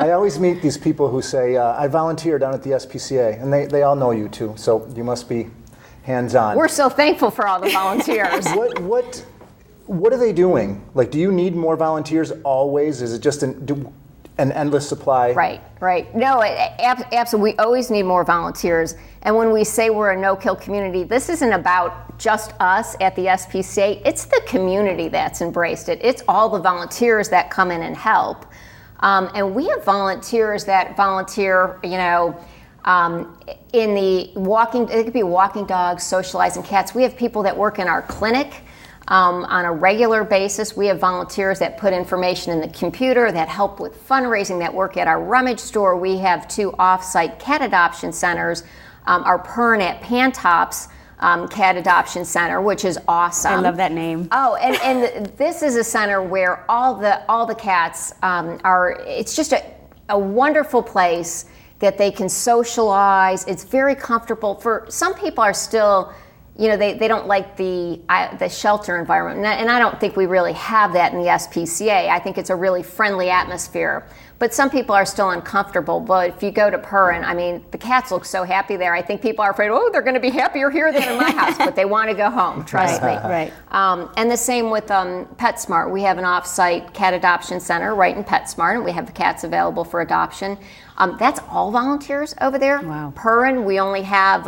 I always meet these people who say, I volunteer down at the SPCA, and they all know you too, so you must be hands-on. We're so thankful for all the volunteers. What are they doing? Like, do you need more volunteers always? Is it just an endless supply? Right. No, absolutely. We always need more volunteers. And when we say we're a no-kill community, this isn't about just us at the SPCA. It's the community that's embraced it. It's all the volunteers that come in and help. And we have volunteers that volunteer, in the walking, it could be walking dogs, socializing cats. We have people that work in our clinic on a regular basis. We have volunteers that put information in the computer, that help with fundraising, that work at our rummage store. We have 2 off-site cat adoption centers, our Pern at Pantops Cat Adoption Center, which is awesome. I love that name. Oh, and this is a center where all the cats are. It's just a wonderful place that they can socialize. It's very comfortable. For some people are still, they don't like the shelter environment, and I don't think we really have that in the SPCA. I think it's a really friendly atmosphere. But some people are still uncomfortable. But if you go to Purin, the cats look so happy there. I think people are afraid, they're going to be happier here than in my house, but they want to go home, trust me. Right. And the same with PetSmart. We have an off-site cat adoption center right in PetSmart, and we have the cats available for adoption. That's all volunteers over there. Wow. Purin, we only have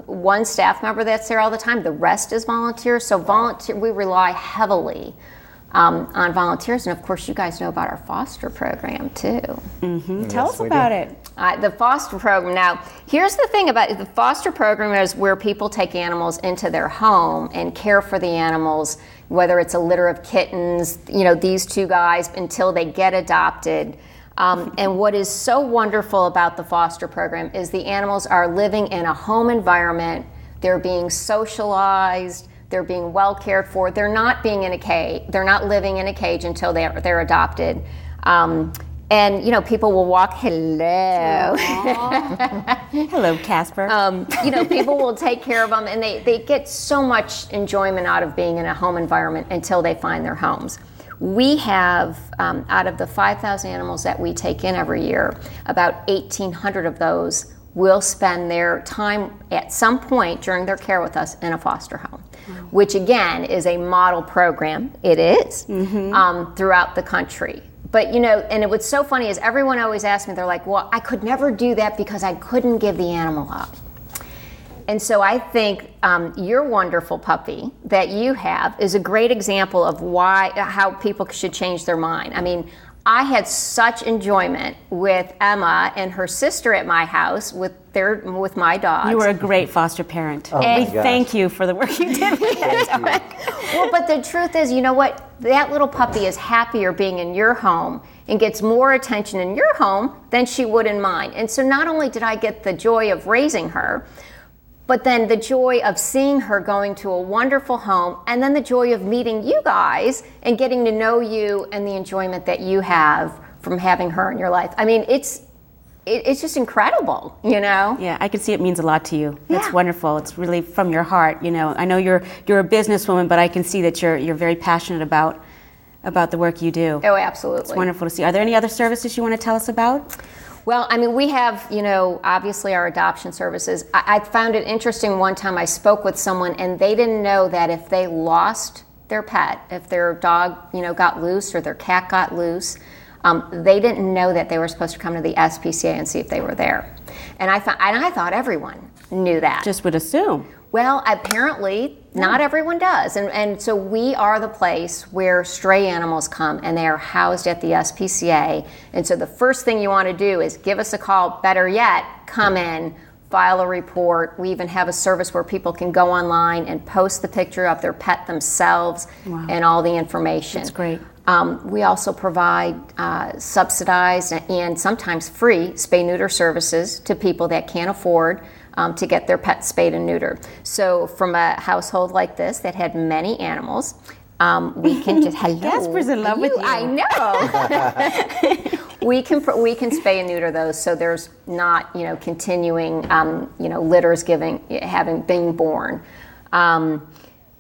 1 staff member that's there all the time. The rest is volunteers. So we rely heavily on volunteers, and of course you guys know about our foster program too. Mm-hmm. Tell us about it. The foster program. Now, here's the thing about it. The foster program is where people take animals into their home and care for the animals, whether it's a litter of kittens, these 2 guys, until they get adopted. And what is so wonderful about the foster program is the animals are living in a home environment. They're being socialized. They're being well cared for. They're not being in a cage. They're not living in a cage until they're adopted. And people will walk. Hello. Hello, Casper. People will take care of them, and they get so much enjoyment out of being in a home environment until they find their homes. We have, out of the 5,000 animals that we take in every year, about 1,800 of those will spend their time at some point during their care with us in a foster home, which again is a model program. It is throughout the country. But and what's so funny is everyone always asks me, they're like, well, I could never do that because I couldn't give the animal up. And so I think your wonderful puppy that you have is a great example of how people should change their mind. I had such enjoyment with Emma and her sister at my house with my dogs. You were a great foster parent. And we thank you for the work you did with that. Well, but the truth is, you know what? That little puppy is happier being in your home and gets more attention in your home than she would in mine. And so not only did I get the joy of raising her, but then the joy of seeing her going to a wonderful home, and then the joy of meeting you guys and getting to know you and the enjoyment that you have from having her in your life. It's just incredible, Yeah, I can see it means a lot to you. That's wonderful. It's really from your heart, I know you're a businesswoman, but I can see that you're very passionate about the work you do. Oh, absolutely. It's wonderful to see. Are there any other services you want to tell us about? Well, we have, obviously our adoption services. I found it interesting one time I spoke with someone and they didn't know that if they lost their pet, if their dog, got loose or their cat got loose, they didn't know that they were supposed to come to the SPCA and see if they were there. And I thought everyone knew that. Just would assume. Well, apparently not everyone does. And so we are the place where stray animals come and they are housed at the SPCA. And so the first thing you want to do is give us a call. Better yet, come in, file a report. We even have a service where people can go online and post the picture of their pet themselves and all the information. That's great. We also provide subsidized and sometimes free spay-neuter services to people that can't afford to get their pet spayed and neutered. So from a household like this that had many animals, we can just Casper's in love with you. I know. we can spay and neuter those, so there's not continuing litters being born.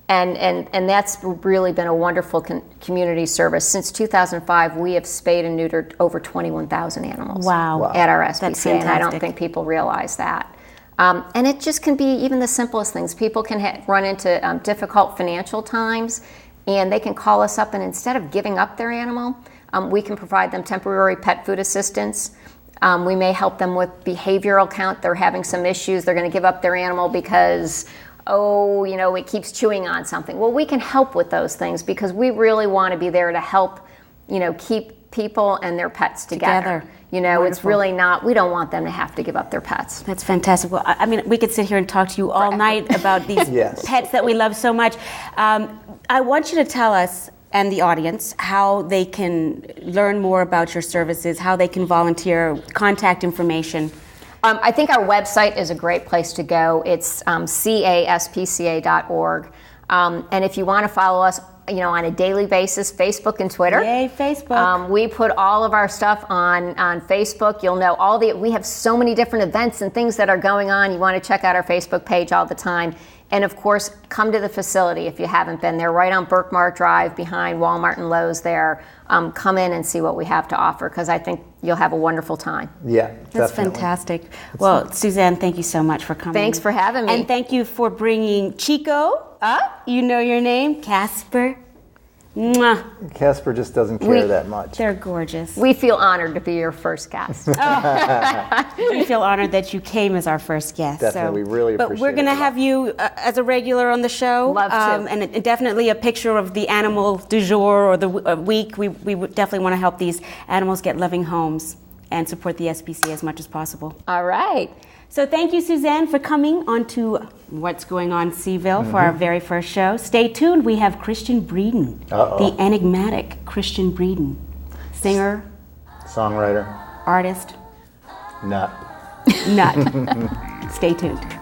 And that's really been a wonderful community service. Since 2005, we have spayed and neutered over 21,000 animals. Wow. At our SPCA, That's and I don't fantastic. think people realize that. And it just can be even the simplest things. People can run into difficult financial times, and they can call us up, and instead of giving up their animal, we can provide them temporary pet food assistance. We may help them with behavioral count. They're having some issues. They're going to give up their animal because, it keeps chewing on something. Well, we can help with those things because we really want to be there to help, keep people and their pets together. It's Wonderful. really not, we don't want them to have to give up their pets. That's fantastic. Well, I mean, we could sit here and talk to you all night about these Yes. pets that we love so much. I want you to tell us and the audience how they can learn more about your services, how they can volunteer, contact information. I think our website is a great place to go. It's caspca.org. And if you want to follow us, on a daily basis, Facebook and Twitter. Yay, Facebook. We put all of our stuff on Facebook. You'll know we have so many different events and things that are going on. You want to check out our Facebook page all the time. And of course, come to the facility if you haven't been there, right on Birkmart Drive behind Walmart and Lowe's there. Come in and see what we have to offer because I think you'll have a wonderful time. Yeah, That's definitely. fantastic. Well, Susanne, thank you so much for coming. Thanks for having me. And thank you for bringing Chico up. You know your name, Casper. Mwah. Casper just doesn't care that much. They're gorgeous. We feel honored to be your first guest. We feel honored that you came as our first guest. Definitely, we really But appreciate we're going to it. have you as a regular on the show. Love to. And definitely a picture of the animal du jour or the week. We would definitely want to help these animals get loving homes and support the SPCA as much as possible. All right. So thank you, Susanne, for coming on to What's Going On Seaville for our very first show. Stay tuned. We have Christian Breeden, the enigmatic Christian Breeden, singer, Songwriter. artist, Nut. nut. Stay tuned.